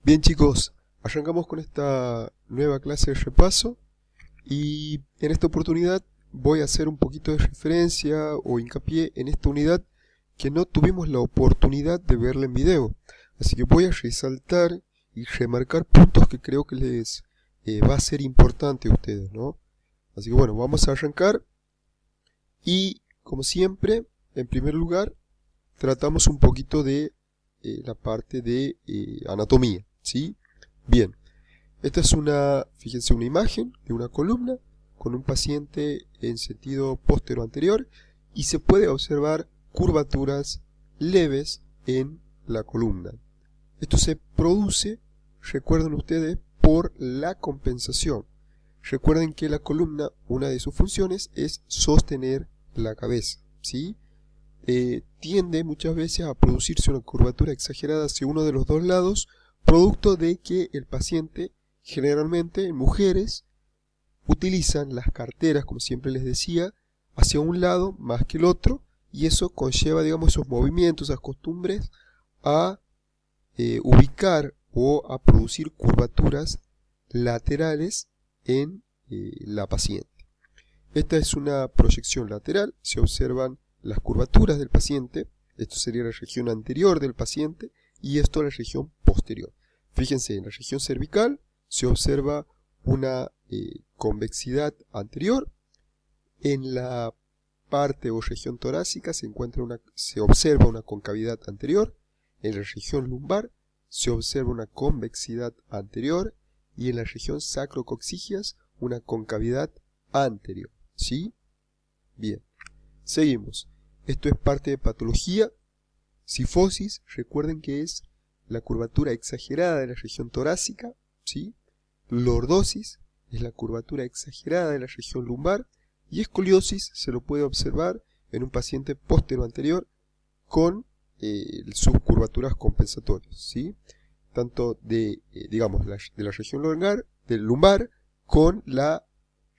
Bien chicos, arrancamos con esta nueva clase de repaso y en esta oportunidad voy a hacer un poquito de referencia o hincapié en esta unidad que no tuvimos la oportunidad de verla en video. Así que voy a resaltar y remarcar puntos que creo que les va a ser importante a ustedes, ¿no? Así que bueno, vamos a arrancar y como siempre, en primer lugar, tratamos un poquito de la parte de anatomía, ¿sí? Bien, esta es fíjense, una imagen de una columna con un paciente en sentido postero-anterior y se puede observar curvaturas leves en la columna. Esto se produce, recuerden ustedes, por la compensación. Recuerden que la columna, una de sus funciones es sostener la cabeza, ¿sí? Tiende muchas veces a producirse una curvatura exagerada hacia uno de los dos lados, producto de que el paciente, generalmente en mujeres, utilizan las carteras, como siempre les decía, hacia un lado más que el otro, y eso conlleva, digamos, esos movimientos, esas costumbres, a ubicar o a producir curvaturas laterales en la paciente. Esta es una proyección lateral, se observan las curvaturas del paciente, esto sería la región anterior del paciente y esto la región posterior. Fíjense, en la región cervical se observa una convexidad anterior, en la parte o región torácica se observa una concavidad anterior, en la región lumbar se observa una convexidad anterior y en la región sacrocoxígeas una concavidad anterior. ¿Sí? Bien. Seguimos. Esto es parte de patología. Cifosis, recuerden que es la curvatura exagerada de la región torácica, ¿sí? Lordosis es la curvatura exagerada de la región lumbar y escoliosis se lo puede observar en un paciente postero-anterior con sus curvaturas compensatorias, ¿sí? Tanto de, digamos, de la región lumbar con la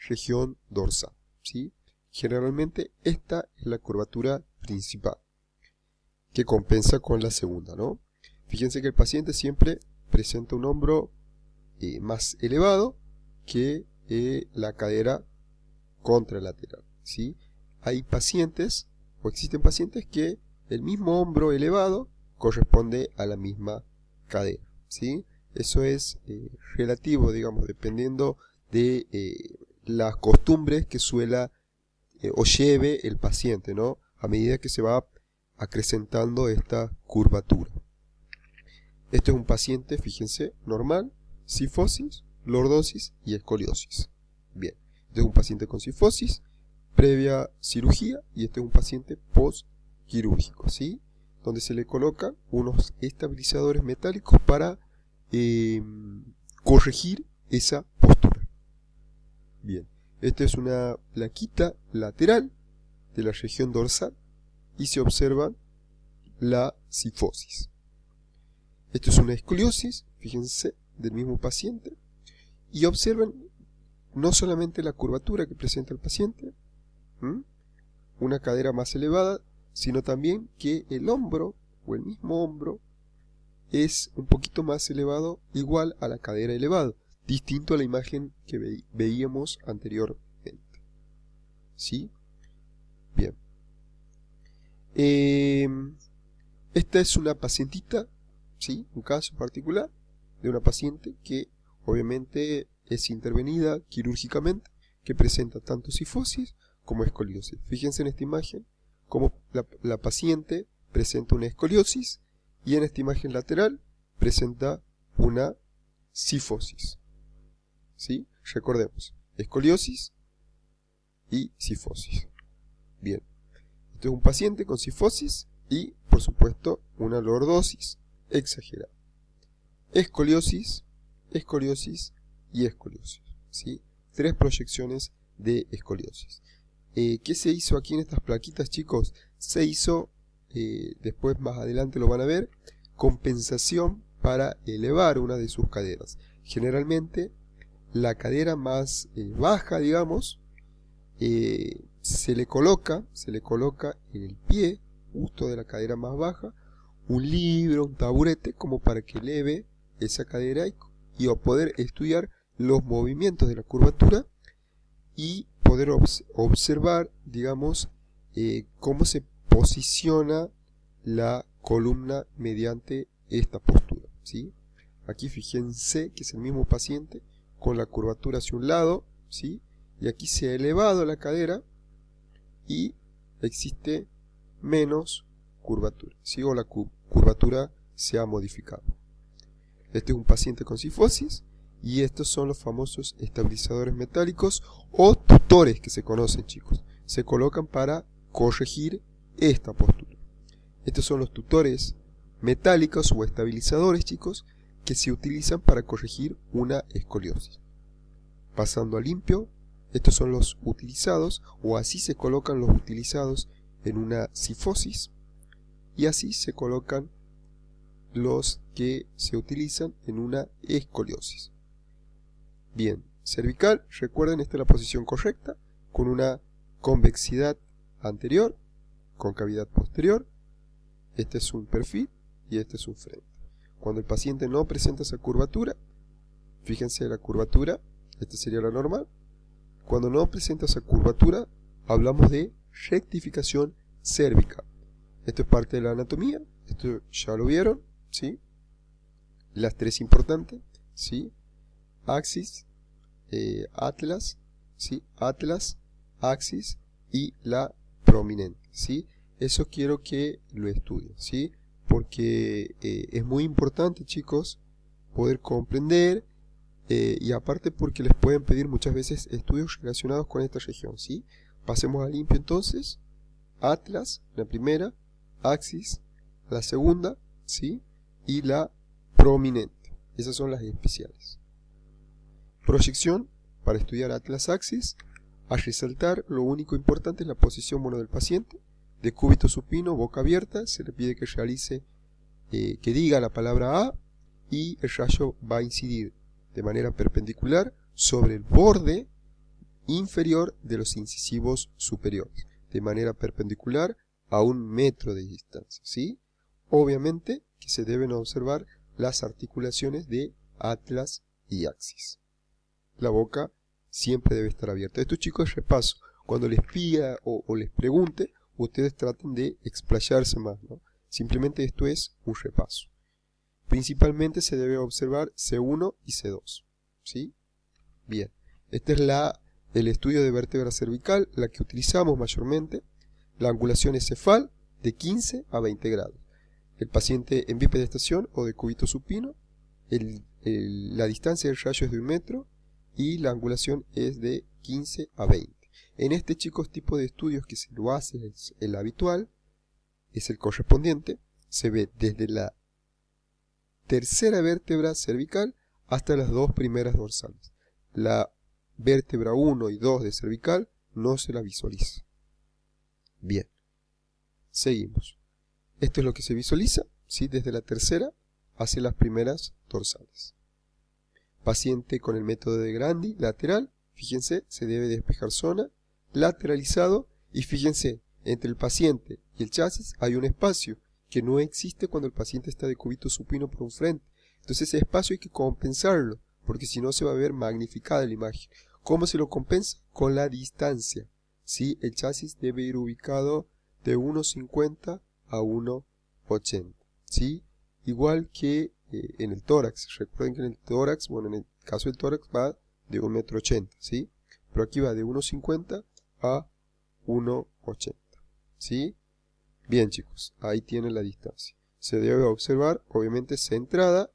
región dorsal, ¿sí? Generalmente esta es la curvatura principal que compensa con la segunda, ¿no? Fíjense que el paciente siempre presenta un hombro más elevado que la cadera contralateral, ¿sí? Hay pacientes o existen pacientes que el mismo hombro elevado corresponde a la misma cadera, ¿sí? Eso es relativo, digamos, dependiendo de las costumbres que suela o lleve el paciente, ¿no? A medida que se va acrecentando esta curvatura. Este es un paciente, fíjense, normal, cifosis, lordosis y escoliosis. Bien, este es un paciente con cifosis previa cirugía y este es un paciente postquirúrgico, ¿sí? Donde se le colocan unos estabilizadores metálicos para corregir esa postura. Bien, esta es una plaquita lateral de la región dorsal y se observa la cifosis. Esto es una escoliosis, fíjense, del mismo paciente. Y observen no solamente la curvatura que presenta el paciente, una cadera más elevada, sino también que el hombro o el mismo hombro es un poquito más elevado, igual a la cadera elevada, distinto a la imagen que veíamos anteriormente. ¿Sí? Bien. Esta es una pacientita, ¿sí? Un caso particular de una paciente que obviamente es intervenida quirúrgicamente, que presenta tanto cifosis como escoliosis. Fíjense en esta imagen como la paciente presenta una escoliosis y en esta imagen lateral presenta una cifosis. ¿Sí? Recordemos, escoliosis y cifosis. Bien, este es un paciente con cifosis y, por supuesto, una lordosis exagerada. Escoliosis, escoliosis y escoliosis, ¿sí? Tres proyecciones de escoliosis. ¿Qué se hizo aquí en estas plaquitas, chicos? Se hizo, después más adelante lo van a ver, compensación para elevar una de sus caderas. Generalmente la cadera más baja, digamos, se le coloca en el pie justo de la cadera más baja un libro, un taburete, como para que eleve esa cadera y poder estudiar los movimientos de la curvatura y poder observar, digamos, cómo se posiciona la columna mediante esta postura, ¿sí? Aquí fíjense que es el mismo paciente con la curvatura hacia un lado, ¿sí? Y aquí se ha elevado la cadera y existe menos curvatura, ¿sí? O la curvatura se ha modificado. Este es un paciente con cifosis y estos son los famosos estabilizadores metálicos o tutores que se conocen, chicos. Se colocan para corregir esta postura. Estos son los tutores metálicos o estabilizadores, chicos, que se utilizan para corregir una escoliosis. Pasando a limpio, estos son los utilizados, o así se colocan los utilizados en una cifosis, y así se colocan los que se utilizan en una escoliosis. Bien, cervical, recuerden, esta es la posición correcta, con una convexidad anterior, concavidad posterior. Este es un perfil y este es un frente. Cuando el paciente no presenta esa curvatura, fíjense la curvatura, esta sería la normal. Cuando no presenta esa curvatura, hablamos de rectificación cervical. Esto es parte de la anatomía, esto ya lo vieron, ¿sí? Las tres importantes, ¿sí? Axis, atlas, ¿sí? Atlas, axis y la prominente, ¿sí? Eso quiero que lo estudien, ¿sí? Porque es muy importante, chicos, poder comprender y aparte porque les pueden pedir muchas veces estudios relacionados con esta región, ¿sí? Pasemos a limpio entonces. Atlas, la primera, axis, la segunda, ¿sí? Y la prominente. Esas son las especiales. Proyección, para estudiar atlas axis, a resaltar, lo único importante es la posición del paciente, de cúbito supino, boca abierta, se le pide que realice, que diga la palabra A, y el rayo va a incidir de manera perpendicular sobre el borde inferior de los incisivos superiores, de manera perpendicular a 1 metro de distancia, ¿sí? Obviamente que se deben observar las articulaciones de atlas y axis. La boca siempre debe estar abierta. Estos, chicos, repaso. Cuando les pida o les pregunte, ustedes traten de explayarse más, ¿no? Simplemente esto es un repaso. Principalmente se debe observar C1 y C2, ¿sí? Bien, este es el estudio de vértebra cervical, la que utilizamos mayormente. La angulación es cefal de 15 a 20 grados. El paciente en bipedestación o de cúbito supino, la distancia del rayo es de 1 metro y la angulación es de 15 a 20. En este, chicos, tipo de estudios que se lo hace es el habitual, es el correspondiente, se ve desde la tercera vértebra cervical hasta las dos primeras dorsales. La vértebra 1 y 2 de cervical no se la visualiza. Bien, seguimos. Esto es lo que se visualiza, ¿sí? Desde la tercera hacia las primeras dorsales. Paciente con el método de Grandi, lateral, fíjense, se debe despejar zona, lateralizado, y fíjense, entre el paciente y el chasis hay un espacio que no existe cuando el paciente está de cúbito supino por un frente. Entonces ese espacio hay que compensarlo, porque si no se va a ver magnificada la imagen. ¿Cómo se lo compensa? Con la distancia, ¿sí? El chasis debe ir ubicado de 1,50 a 1,80, ¿sí? Igual que en el tórax. Recuerden que en el tórax, en el caso del tórax va de 1,80 m, ¿sí? Pero aquí va de 1,50 a 1,80, ¿sí? Bien, chicos, ahí tienen la distancia. Se debe observar, obviamente, centrada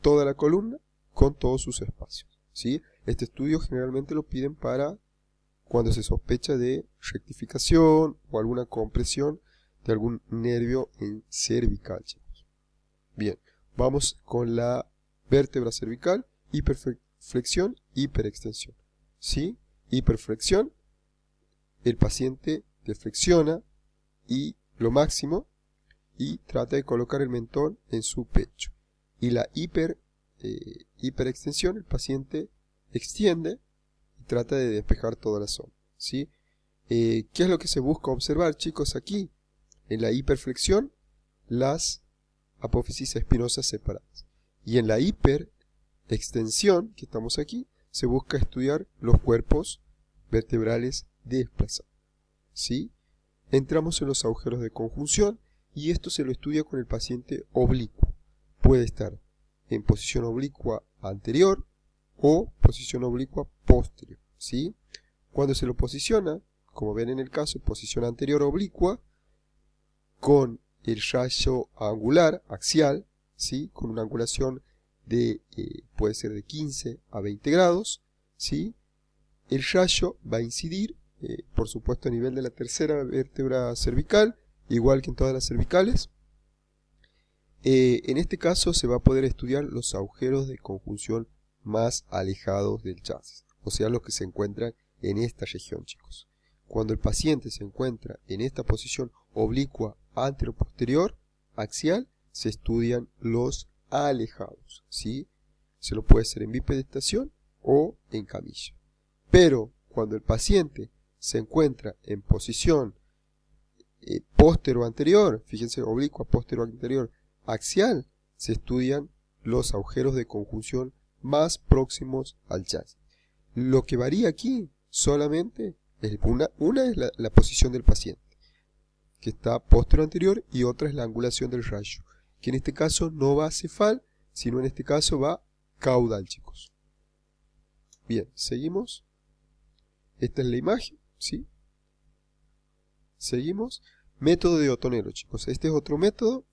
toda la columna con todos sus espacios, ¿sí? Este estudio generalmente lo piden para cuando se sospecha de rectificación o alguna compresión de algún nervio en cervical, chicos. Bien, vamos con la vértebra cervical, hiperflexión, hiperextensión, ¿sí? Hiperflexión, el paciente deflexiona y lo máximo y trata de colocar el mentón en su pecho. Y la hiperextensión, el paciente extiende y trata de despejar toda la zona, ¿sí? ¿Qué es lo que se busca observar, chicos, aquí? En la hiperflexión, las apófisis espinosas separadas. Y en la hiperextensión, que estamos aquí, se busca estudiar los cuerpos vertebrales desplazados. ¿Sí? Entramos en los agujeros de conjunción y esto se lo estudia con el paciente oblicuo. Puede estar en posición oblicua anterior o posición oblicua posterior. ¿Sí? Cuando se lo posiciona, como ven en el caso, posición anterior oblicua, con el rayo angular, axial, ¿sí? Con una angulación de, puede ser de 15 a 20 grados, ¿sí? El rayo va a incidir, por supuesto, a nivel de la tercera vértebra cervical, igual que en todas las cervicales. En este caso se va a poder estudiar los agujeros de conjunción más alejados del chasis, o sea, los que se encuentran en esta región, chicos. Cuando el paciente se encuentra en esta posición oblicua anteroposterior, axial, se estudian los alejados, ¿sí? Se lo puede hacer en bipedestación o en camilla. Pero cuando el paciente se encuentra en posición póstero anterior, fíjense, oblicua, póstero anterior, axial, se estudian los agujeros de conjunción más próximos al chasis. Lo que varía aquí solamente es una es la posición del paciente, que está póstero anterior, y otra es la angulación del rayo, que en este caso no va cefal, sino en este caso va caudal, chicos. Bien, seguimos. Esta es la imagen, ¿sí? Seguimos. Método de Ottonello, chicos. Este es otro método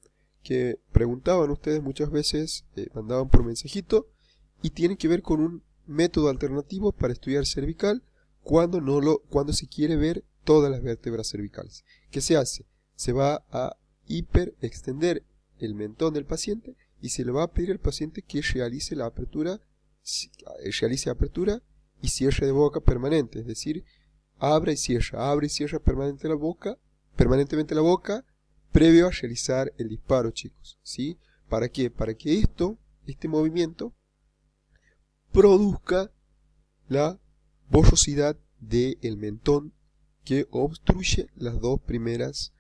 que preguntaban ustedes muchas veces, mandaban por mensajito, y tiene que ver con un método alternativo para estudiar cervical cuando se quiere ver todas las vértebras cervicales. ¿Qué se hace? Se va a hiperextender el mentón del paciente y se le va a pedir al paciente que realice la apertura, y cierre de boca permanente, es decir, abre y cierra permanentemente la boca, previo a realizar el disparo, chicos, ¿sí? ¿Para qué? Para que este movimiento produzca la borrosidad del mentón que obstruye las dos primeras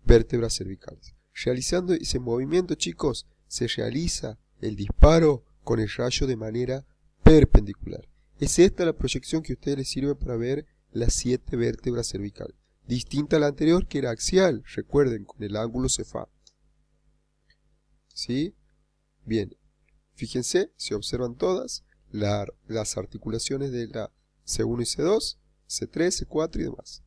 vértebras cervicales. Realizando ese movimiento, chicos, se realiza el disparo con el rayo de manera perpendicular. Es esta la proyección que a ustedes les sirve para ver las 7 vértebras cervicales, distinta a la anterior, que era axial, recuerden, con el ángulo cefal. ¿Sí? Bien, fíjense, se observan todas las articulaciones de la C1 y C2, C3, C4 y demás.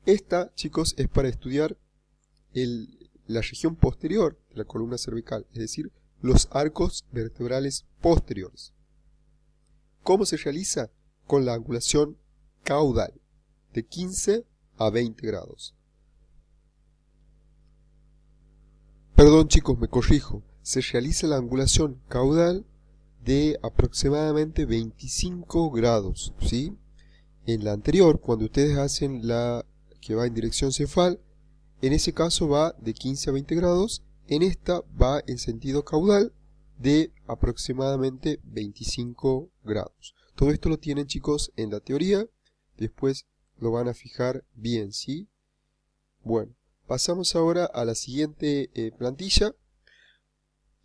Esta, chicos, es para estudiar la región posterior de la columna cervical, es decir, los arcos vertebrales posteriores. ¿Cómo se realiza? Con la angulación caudal, de 15 a 20 grados. Perdón, chicos, me corrijo. Se realiza la angulación caudal de aproximadamente 25 grados, ¿sí? En la anterior, cuando ustedes hacen la que va en dirección cefal, en ese caso va de 15 a 20 grados, en esta va en sentido caudal de aproximadamente 25 grados. Todo esto lo tienen, chicos, en la teoría, después lo van a fijar bien, ¿sí? Bueno, pasamos ahora a la siguiente plantilla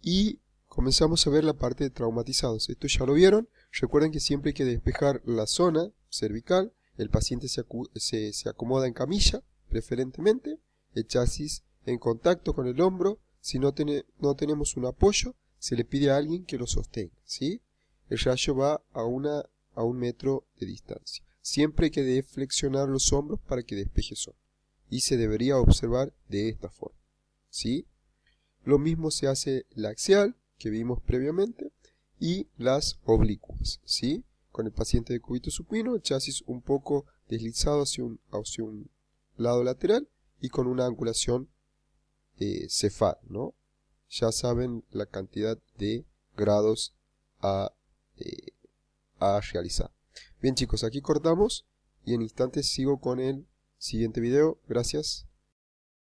y comenzamos a ver la parte de traumatizados. Esto ya lo vieron. Recuerden que siempre hay que despejar la zona cervical. El paciente se acomoda en camilla, preferentemente. El chasis en contacto con el hombro. Si no tenemos un apoyo, se le pide a alguien que lo sostenga, ¿sí? El rayo va a 1 metro de distancia. Siempre hay que deflexionar los hombros para que despeje zona. Y se debería observar de esta forma, ¿sí? Lo mismo se hace la axial, que vimos previamente, y las oblicuas, ¿sí? Con el paciente de cúbito supino, el chasis un poco deslizado hacia un lado lateral y con una angulación cefal, ¿no? Ya saben la cantidad de grados a realizar. Bien, chicos, aquí cortamos y en instantes sigo con el siguiente video. Gracias.